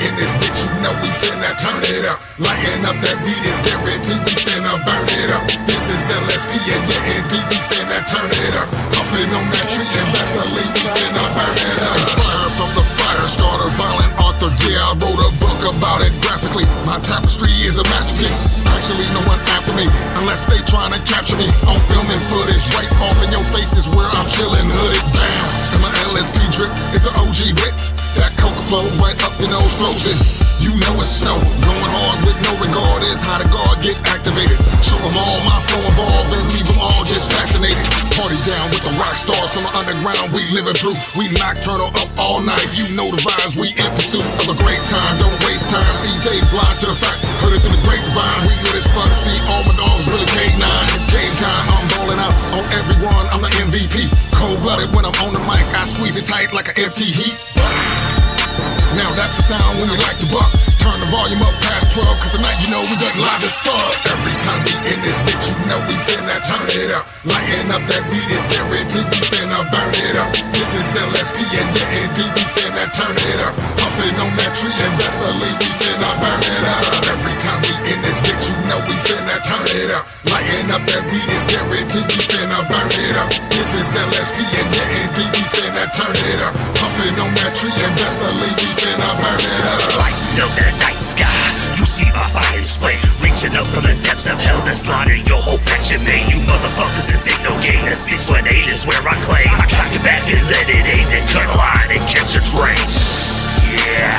In this bitch, we finna turn it up. Lighting up that beat is guaranteed, we finna burn it up. This is LSP and yeah, indeed, we finna turn it up. Puffin' on that tree and best believe we finna burn it up. Fire from the fire starter, violent author, yeah, I wrote a book about it graphically. My tapestry is a masterpiece. Actually, no one after me, unless they trying to capture me. On filming footage, right off in your faces where I'm chillin', hooded down. And my LSP drip is the OG whip. That coca flow right up your nose frozen. You know it's snow. Going hard with no regard is how the guard get activated. Show them all my flow involved and leave them all just fascinated. Party down with the rock stars from the underground. We living proof. We nocturnal up all night. You know the vibes. We in pursuit of a great time. Don't waste time. See, they blind to the fact. Heard it through the grapevine. We good as fuck. See, all my dogs really K9. It's game time. I'm balling out on everyone. I'm the MVP. Cold-blooded when I'm on the mic. I squeeze it tight like an empty heat. Now that's the sound when we like to buck. Turn the volume up past 12, cause tonight we done live as fuck. Every time we in this bitch, we finna turn it up. Lighting up that weed is guaranteed, we finna burn it up. This is LSP and yeah, indeed, we finna turn it up. Puffin' on that tree and best believe we finna burn it up. Every time we in this bitch, we finna turn it up. Lighting up that weed is guaranteed, we finna burn it up. This is LSP and yeah, indeed, we finna turn it up. Puffin' on that tree and best believe we finna burn it up. Lighten up that night sky, you see my fire's flame, reaching up from the depths of hell to slaughter your whole faction. Man, you motherfuckers, this ain't no game. The 618 is where I claim. I cock it back and let it aim, then cut a line and catch a train. Yeah,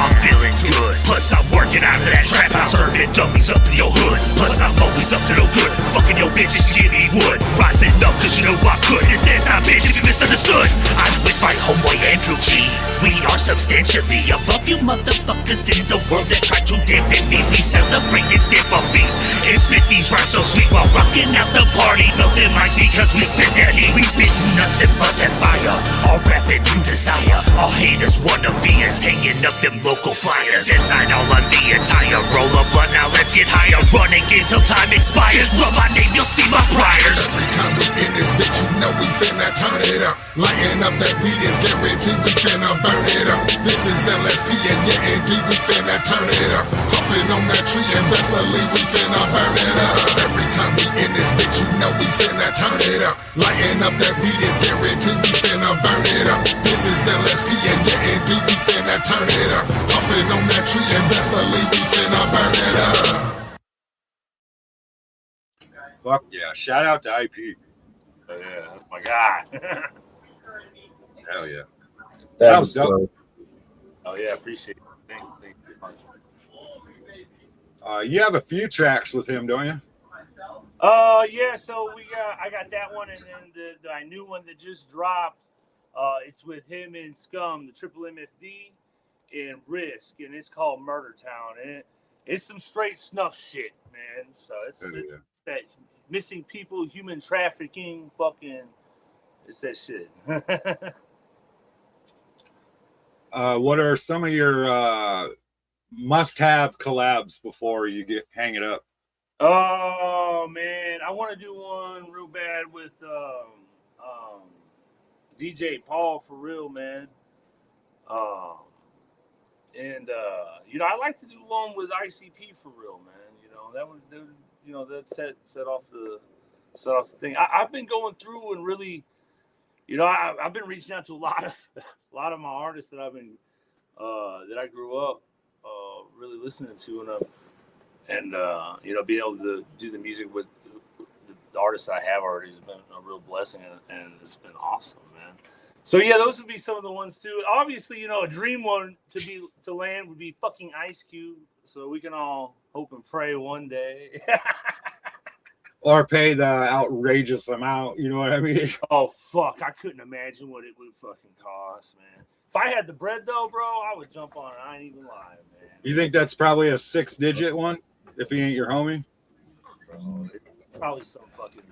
I'm feeling good. Plus I'm working out of that trap house, serving dummies up in your hood. Plus I'm always up to no good, fucking your bitches, give me wood. Rising up cause you know I could. This dance time, bitch, if you misunderstood. I'm with my homeboy Andrew G. We are substantially above you motherfuckers in the world that try to dampen me. We celebrate and stamp our feet and spit these rhymes so sweet while rocking out the party. Melting minds because we spit that heat. We spit nothing but that fire. All rapping you desire. All haters wanna be us, hanging up them local flyers. Inside all on the entire roll of blood. Now let's get higher. Running until time expires. Run my name, you'll see my priors. Every time we in this bitch, we finna turn it up. Lighting up that weed is guaranteed, we finna burn it up. This is LSP and yeah, indeed, we finna turn it up. Puffin' on that tree and best believe we finna burn it up. Every we finna turn it up. Lighting up that weed is guaranteed, we finna burn it up. This is LSP and yeah, indeed, we finna turn it up. Puffin' on that tree and best believe we finna burn it up. Fuck yeah. Shout out to IP. Oh, yeah, that's my guy. Hell yeah. That was dope. Oh yeah, appreciate it. Thank you. You have a few tracks with him, don't you? Yeah. So I got that one, and then the new one that just dropped. It's with him and Scum, the Triple MFD, and Risk, and it's called Murder Town, and it's some straight snuff shit, man. So it's that missing people, human trafficking, fucking. It's that shit. What are some of your must-have collabs before you hang it up? Oh man, I want to do one real bad with DJ Paul for real, man. And I like to do one with ICP for real, man. That set off the thing. I've been going through and really, I've been reaching out to a lot of my artists that that I grew up really listening to, and being able to do the music with the artists I have already has been a real blessing, and it's been awesome, man. So yeah, those would be some of the ones too. Obviously, a dream one to land would be fucking Ice Cube. So we can all hope and pray one day. Or pay the outrageous amount, you know what I mean? Oh fuck, I couldn't imagine what it would fucking cost, man. If I had the bread though, bro, I would jump on it. I ain't even lying, man. You think that's probably a 6-digit one if he ain't your homie? Bro, it's probably some fucking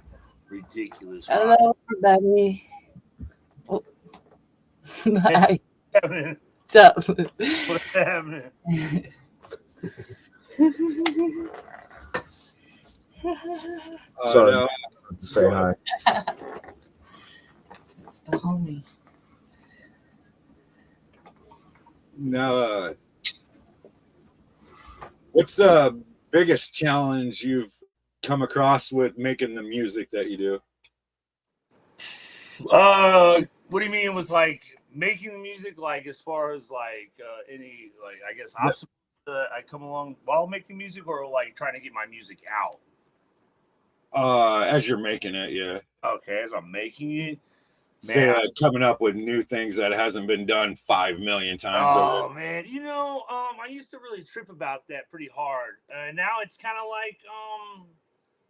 ridiculous. Hello, everybody. Oh. Hi. What's up? What's happening? Sorry, No. to say hi. It's the homie. Now, what's the biggest challenge you've come across with making the music that you do? What do you mean with like making the music? Like as far as like any like I guess obstacles that I come along while making music, or like trying to get my music out? As you're making it, yeah. Okay, as I'm making it, Say man. coming up with new things that hasn't been done 5 million times. Oh man, I used to really trip about that pretty hard. Now it's kind of like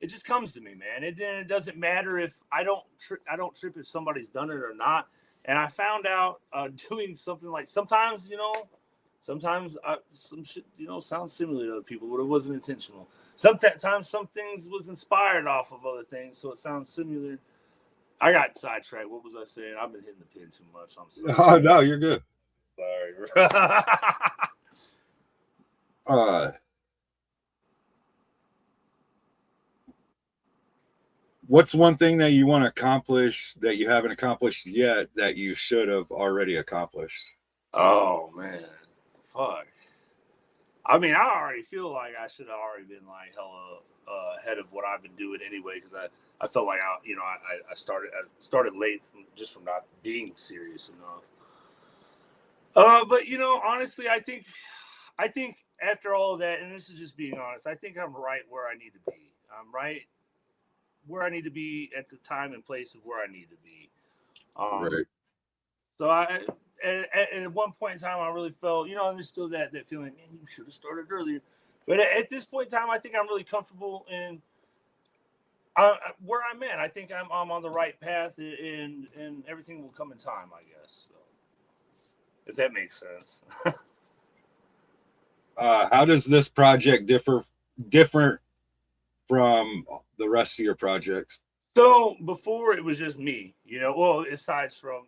it just comes to me, man. It doesn't matter if I don't trip if somebody's done it or not. And I found out doing something like sometimes some shit sounds similar to other people, but it wasn't intentional. Sometimes some things was inspired off of other things, so it sounds similar. I got sidetracked. What was I saying? I've been hitting the pin too much. I'm sorry. Oh no, you're good. Sorry. What's one thing that you want to accomplish that you haven't accomplished yet that you should have already accomplished? Oh man, fuck. I mean, I already feel like I should have already been like hella ahead of what I've been doing anyway, because I felt like I started late from not being serious enough. But honestly, I think after all of that, and this is just being honest, I think I'm right where I need to be. I'm right where I need to be at the time and place of where I need to be. Right. So at one point in time, I really felt, and there's still that feeling, man, you should have started earlier. But at this point in time, I think I'm really comfortable in where I'm at. I think I'm on the right path, and everything will come in time, I guess. So, if that makes sense. How does this project differ from the rest of your projects? So before it was just me, aside from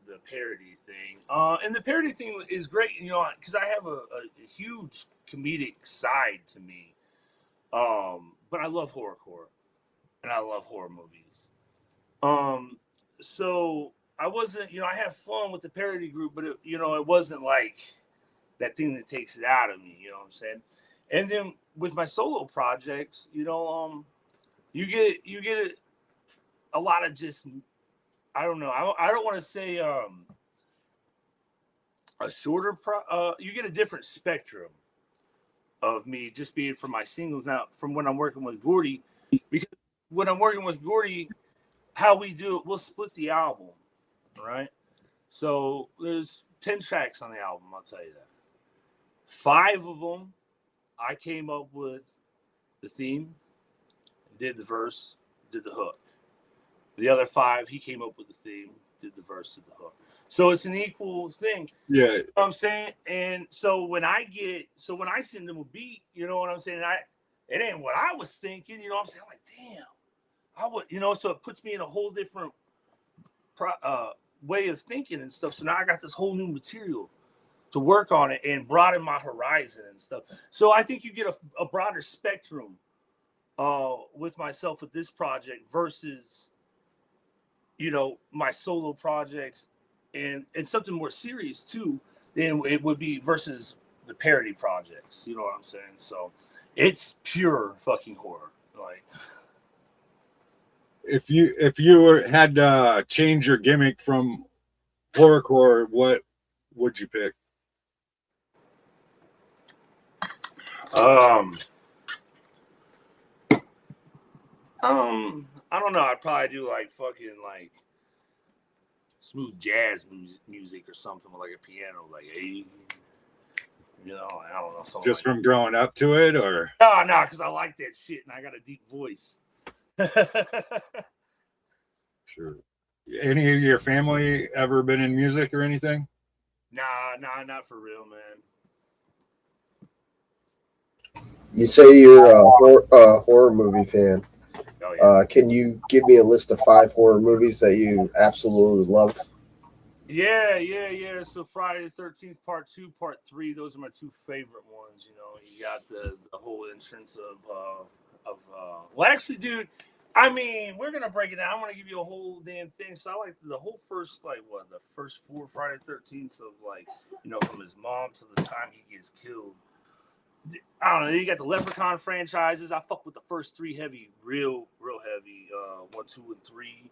the parody thing, and the parody thing is great, because I have a huge comedic side to me, but I love horrorcore and I love horror movies. So I wasn't, I have fun with the parody group, but it wasn't like that thing that takes it out of me, you know what I'm saying? And then with my solo projects, you get a lot of just, I don't know. I don't want to say a shorter. You get a different spectrum of me just being for my singles now from when I'm working with Gordy, because when I'm working with Gordy, how we do it, we'll split the album, right? So there's 10 tracks on the album. I'll tell you that. 5 of them, I came up with the theme, did the verse, did the hook. The other 5, he came up with the theme, did the verse, did the hook. So it's an equal thing. Yeah. You know what I'm saying? And so when I send them a beat, you know what I'm saying? It ain't what I was thinking, you know what I'm saying? I'm like, damn, I would, you know, so it puts me in a whole different way of thinking and stuff. So now I got this whole new material to work on it and broaden my horizon and stuff. So I think you get a broader spectrum with myself with this project versus, you know, my solo projects and something more serious too than it would be versus the parody projects. You know what I'm saying? So it's pure fucking horror. Like, if you had to change your gimmick from horrorcore, what would you pick? I don't know. I'd probably do like fucking like smooth jazz music or something with like a piano, like hey, you know, I don't know. Just like from growing up to it, or no, because I like that shit and I got a deep voice. Sure. Any of your family ever been in music or anything? Nah, not for real, man. You say you're a horror movie fan. Oh, yeah. Can you give me a list of 5 horror movies that you absolutely love? Yeah. So Friday the 13th, Part 2, Part 3. Those are my 2 favorite ones. You know, you got the whole entrance of well, actually, dude. I mean, we're gonna break it down. I'm gonna give you a whole damn thing. So I like the whole first, like the first 4 Friday the 13th of like, you know, from his mom to the time he gets killed. I don't know. You got the Leprechaun franchises. I fuck with the first 3 heavy, real heavy. 1, 2, and 3.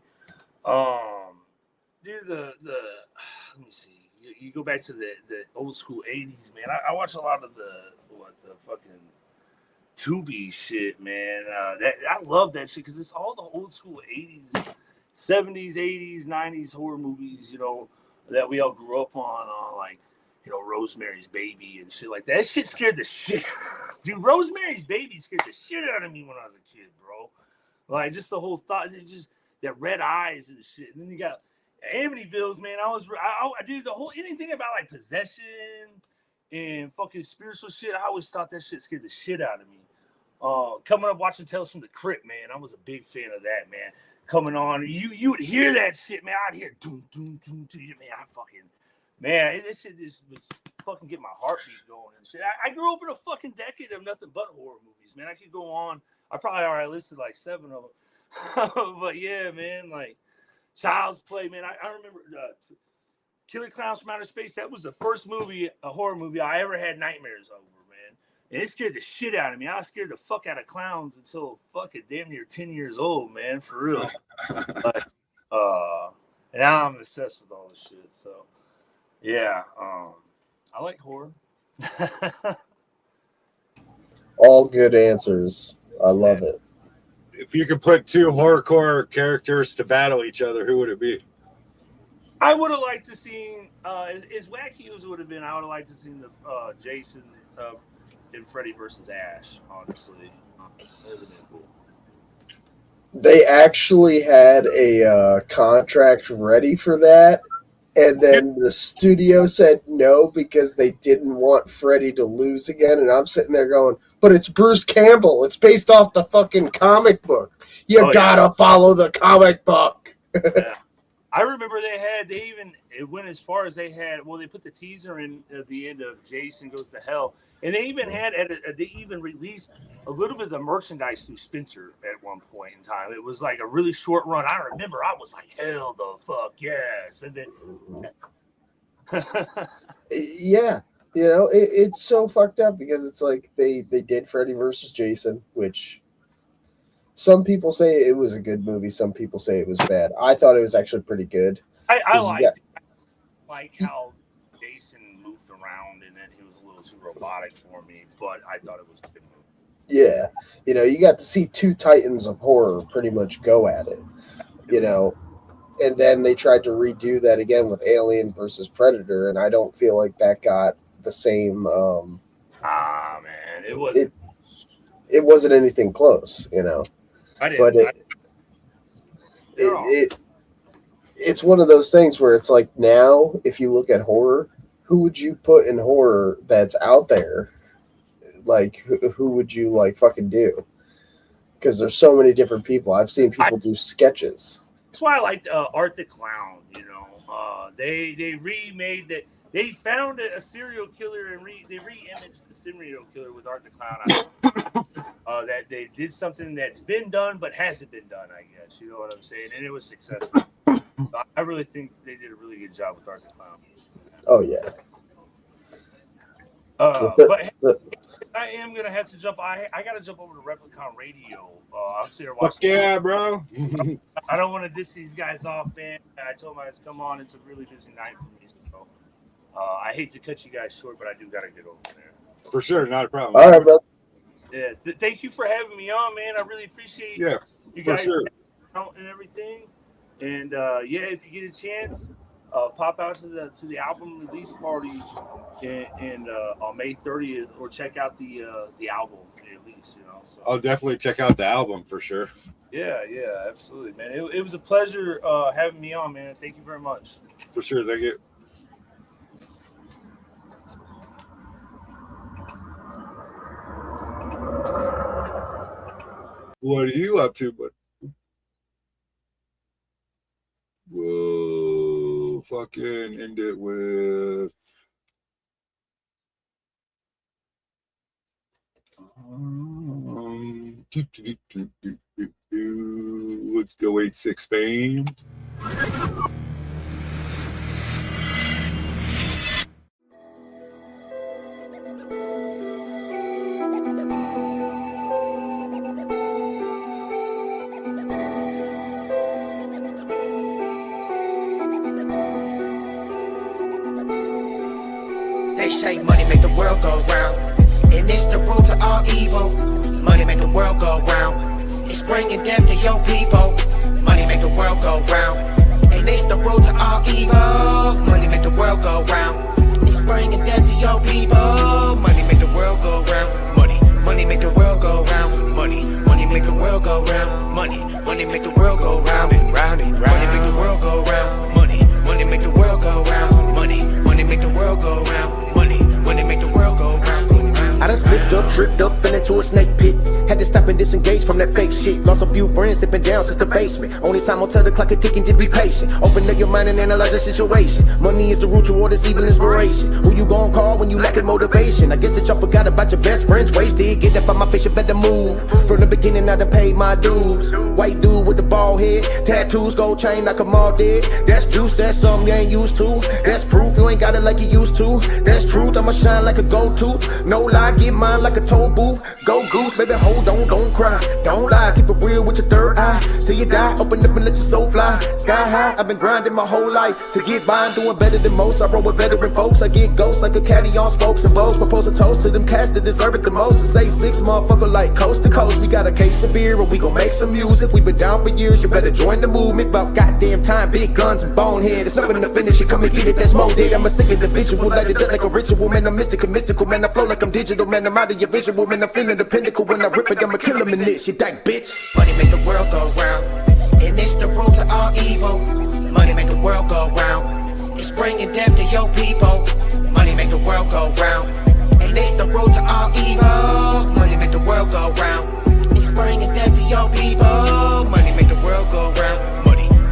Dude, the let me see. You go back to the old school 80s, man. I watch a lot of the fucking Tubi shit, man. I love that shit because it's all the old school 80s, 70s, 80s, 90s horror movies, you know, that we all grew up on like, you know, Rosemary's Baby and shit like that. That shit scared the shit. Dude, Rosemary's Baby scared the shit out of me when I was a kid, bro. Like, just the whole thought, just that red eyes and shit. And then you got Amityville's, man. I do the whole, anything about like possession and fucking spiritual shit. I always thought that shit scared the shit out of me. Coming up watching Tales from the Crypt, man. I was a big fan of that, man. Coming on, you would hear that shit, man. I'd hear doom, doom, doom, doom. Man, this shit just fucking get my heartbeat going and shit. I grew up in a fucking decade of nothing but horror movies, man. I could go on. I probably already listed like 7 of them. But yeah, man, like Child's Play, man. I remember Killer Clowns from Outer Space. That was the first movie, a horror movie I ever had nightmares over, man. And it scared the shit out of me. I was scared the fuck out of clowns until fucking damn near 10 years old, man, for real. But and now I'm obsessed with all this shit. So yeah, I like horror. All good answers. I love it. If you could put 2 horrorcore characters to battle each other, who would it be? I would have liked to see, as wacky as it would have been, I would have liked to see the Jason and Freddy versus Ash, honestly. That would have been cool. They actually had a contract ready for that, and then the studio said no because they didn't want Freddy to lose again. And I'm sitting there going, but it's Bruce Campbell. It's based off the fucking comic book. You gotta follow the comic book. Yeah. I remember they went as far as they put the teaser in at the end of Jason Goes to Hell. And they even they even released a little bit of the merchandise through Spencer at one point in time. It was like a really short run. I remember I was like, hell the fuck yes. And then yeah, you know, it's so fucked up because it's like they did Freddy versus Jason, which Some people say it was a good movie. Some people say it was bad. I thought it was actually pretty good. I liked it. I like how Jason moved around, and then he was a little too robotic for me, but I thought it was a good movie. Yeah, you know, you got to see two titans of horror pretty much go at it, you know, and then they tried to redo that again with Alien versus Predator, and I don't feel like that got the same. Man, it wasn't. It wasn't anything close, you know. But it's one of those things where it's like now, if you look at horror, who would you put in horror that's out there? Like, who would you like fucking do? Because there's so many different people. I've seen people do sketches. That's why I liked Art the Clown. You know, they remade that. They found a serial killer and they re-imaged the serial killer with Art the Clown. That they did something that's been done but hasn't been done. I guess you know what I'm saying, and it was successful. I really think they did a really good job with Art the Clown. Oh yeah. But I am gonna have to jump. I gotta jump over to Replicon Radio. I'm sitting here watching. Yeah, bro. I don't want to diss these guys off, man. I told them I was come on. It's a really busy night for me, so I hate to cut you guys short, but I do gotta get over there. For sure, not a problem. All right, bro. Yeah, thank you for having me on, man. I really appreciate you guys out and everything. And if you get a chance, pop out to the album release party on May 30th, or check out the album release. You know, so I'll definitely check out the album for sure. Yeah, absolutely, man. It was a pleasure having me on, man. Thank you very much. For sure, thank you. What are you up to, bud? Whoa, fucking end it with let's go 8-6 fame. They say money make the world go round, and it's the root to all evil. Money make the world go round. It's bringing death to your people. Money make the world go round, and it's the root to all evil. Money make the world go round. It's bringing death to your people. Money make the world go round. Money make the world go round. Money make the world go round. Money make the world go round and round and round. Money make the world go round. Money make the world go round. Money make the world go round. Money make the world go round. I done slipped up, tripped up, fell into a snake pit. Had to stop and disengage from that fake shit. Lost a few friends, slipping down since the basement. Only time I'll tell the clock is ticking, just be patient. Open up your mind and analyze the situation. Money is the root to all this evil inspiration. Who you gon' call when you lacking motivation? I guess that y'all forgot about your best friends wasted. Get up on my face, you better move. From the beginning, I done paid my dues. White dude with the bald head, tattoos, gold chain, like I'm all dead. That's juice, that's something you ain't used to. That's proof you ain't got it like you used to. That's truth, I'ma shine like a gold tooth. No lie, get mine like a toll booth. Go goose, baby, hold on, don't cry. Don't lie, keep it real with your third eye. Till you die, open up and let your soul fly. Sky high, I've been grinding my whole life to get by. I'm doing better than most. I roll with veteran folks. I get ghosts like a caddy on spokes and bows. Propose a toast to them cats that deserve it the most. And say 6 motherfucker like coast to coast. We got a case of beer and we gon' make some music. We been down for years, you better join the movement. About goddamn time, big guns and bonehead. It's nothing to finish it, come and get it, that's more dead. I'm a sick individual, light it up like a ritual. Man, I'm mystical, man, I flow like I'm digital. Man, I'm out of your visual, man, I'm feeling the pinnacle. When I rip it, I'ma kill him in this, you dyke bitch. Money make the world go round, and it's the root to all evil. Money make the world go round, it's bringing death to your people. Money make the world go round, and it's the root to all evil. Money make the world go round, it's bringing death to your people. Money make the world go round.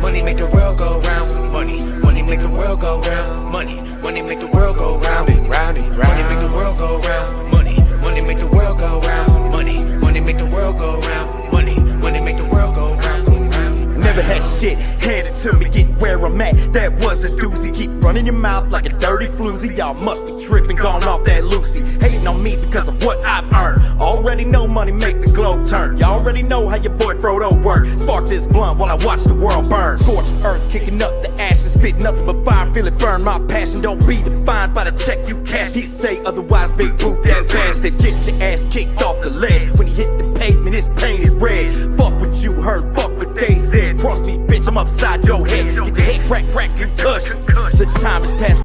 Money make the world go round. Money make the world go round. Money make the world go round and round and round. Money make the world go round. Money make the world go round. Money make the world go round. Money make the world go round. Never had shit handed to me, get where I'm at. That was a doozy. Keep running your mouth like a dirty floozy. Y'all must be tripping, gone off that Lucy. Hating on me because of what I've earned. Already know money make the globe turn. Y'all already know how your boy Frodo work. Spark this blunt while I watch the world burn. Scorching earth, kicking up the ashes, spit nothing but fire, feel it burn. My passion don't be defined by the check you cash. He say otherwise, big boot that bastard. Get your ass kicked off the ledge. When he hit the pavement, it's painted red. Fuck what you heard, fuck what they said. Cross me, bitch, I'm upside your head. Get your head crack, concussion. The time is past.